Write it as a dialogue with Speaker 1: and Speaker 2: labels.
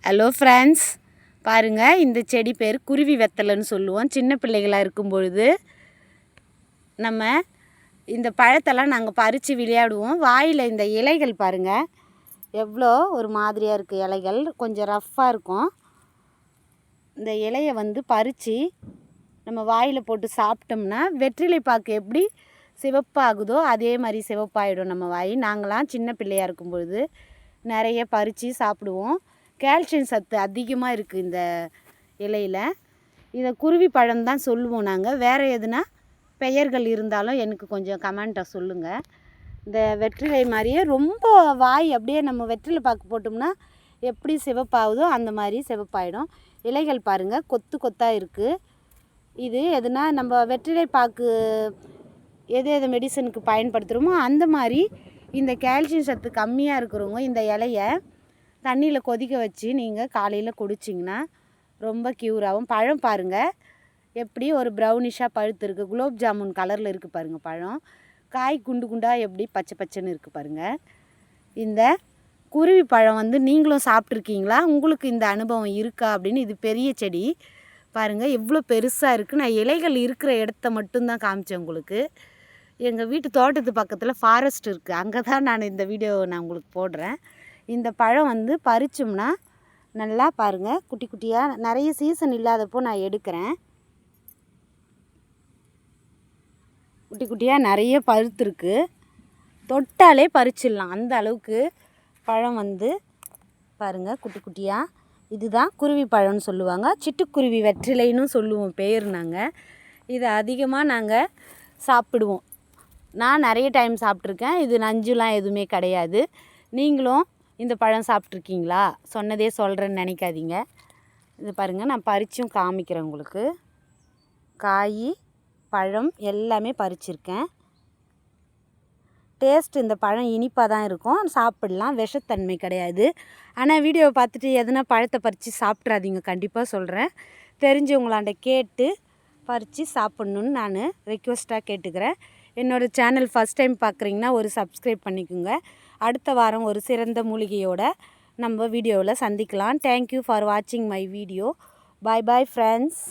Speaker 1: Hello friends, பாருங்கள், இந்த செடி பேர் குருவி வெத்தலைன்னு சொல்லுவோம். சின்ன பிள்ளைகளாக இருக்கும் பொழுது நம்ம இந்த பழத்தெல்லாம் நாங்கள் பறித்து விளையாடுவோம். வாயில் இந்த இலைகள் பாருங்கள், எவ்வளோ ஒரு மாதிரியாக இருக்குது. இலைகள் கொஞ்சம் ரஃப்பாக இருக்கும். இந்த இலையை பறித்து நம்ம வாயில் போட்டு சாப்பிட்டோம்னா வெற்றிலை பாக்கு எப்படி சிவப்பாகுதோ அதே மாதிரி சிவப்பாயிடும் நம்ம வாய். நாங்களாம் சின்ன பிள்ளையாக இருக்கும் பொழுது நிறைய பறித்து சாப்பிடுவோம். கால்சியம் சத்து அதிகமாக இருக்குது இந்த இலையில். இதை குருவி பழம் தான் சொல்லுவோம் நாங்கள். வேறு எதுனா பெயர்கள் இருந்தாலும் எனக்கு கொஞ்சம் கமெண்ட்டை சொல்லுங்கள். இந்த வெற்றிலை மாதிரியே ரொம்ப வாய் அப்படியே நம்ம வெற்றிலை பாக்கு போட்டோம்னா எப்படி சிவப்பாகுதோ அந்த மாதிரி சிவப்பாயிடும். இலைகள் பாருங்கள், கொத்து கொத்தாக இருக்குது. இது எதுனா நம்ம வெற்றிலை பாக்கு எது மெடிசனுக்கு பயன்படுத்துகிறோமோ அந்த மாதிரி இந்த கால்சியம் சத்து கம்மியாக இருக்கிறவங்க இந்த இலையை தண்ணியில் கொதிக்க வச்சு நீங்கள் காலையில் குடிச்சிங்கன்னா ரொம்ப க்யூர் ஆகும். பழம் பாருங்கள், எப்படி ஒரு ப்ரௌனிஷாக பழுத்துருக்கு. குலோப் ஜாமுன் கலரில் இருக்குது பாருங்கள் பழம். காய் குண்டு குண்டாக எப்படி பச்சை பச்சைன்னு இருக்குது பாருங்கள். இந்த குருவி பழம் நீங்களும் சாப்பிட்ருக்கீங்களா? உங்களுக்கு இந்த அனுபவம் இருக்கா அப்படின்னு. இது பெரிய செடி பாருங்கள், எவ்வளோ பெருசாக இருக்குது. நான் இலைகள் இருக்கிற இடத்த மட்டும்தான் காமிச்சேன் உங்களுக்கு. எங்கள் வீட்டு தோட்டத்து பக்கத்தில் ஃபாரஸ்ட் இருக்குது, அங்கே தான் நான் இந்த வீடியோ உங்களுக்கு போடுறேன். இந்த பழம் பறிச்சோம்னா நல்லா பாருங்கள், குட்டி குட்டியாக நிறைய சீசன் இல்லாதப்போ நான் எடுக்கிறேன். குட்டி குட்டியாக நிறைய பழுத்துருக்கு. தொட்டாலே பறிச்சிடலாம் அந்த அளவுக்கு பழம் பாருங்கள், குட்டி குட்டியாக. இதுதான் குருவி பழம்னு சொல்லுவாங்க. சிட்டுக்குருவி வெற்றிலைன்னு சொல்லுவோம் பேர். நாங்கள் இதை அதிகமாக நாங்கள் சாப்பிடுவோம். நான் நிறைய டைம் சாப்பிட்ருக்கேன். இது நஞ்சுலாம் எதுவுமே கிடையாது. நீங்களும் இந்த பழம் சாப்பிட்ருக்கீங்களா? சொன்னதே சொல்கிறேன்னு நினைக்காதீங்க. இது பாருங்கள், நான் பறிச்சும் காமிக்கிறேன் உங்களுக்கு. காய் பழம் எல்லாமே பறிச்சிருக்கேன். டேஸ்ட் இந்த பழம் இனிப்பாக தான் இருக்கும், சாப்பிடலாம், விஷத்தன்மை கிடையாது. ஆனால் வீடியோவை பார்த்துட்டு எதுனா பழத்தை பறித்து சாப்பிட்றாதீங்க, கண்டிப்பாக சொல்கிறேன். தெரிஞ்சவங்களாண்ட கேட்டு பறித்து சாப்பிட்ணுன்னு நான் ரெக்வெஸ்ட்டாக கேட்டுக்கிறேன். என்னோடய சேனல் ஃபஸ்ட் டைம் பார்க்குறீங்கன்னா ஒரு சப்ஸ்கிரைப் பண்ணிக்கோங்க. அடுத்த வாரம் ஒரு சிறந்த மூலிகையோட நம்ம வீடியோவில் சந்திக்கலாம். தேங்க்யூ ஃபார் வாட்சிங் my video. Bye bye friends.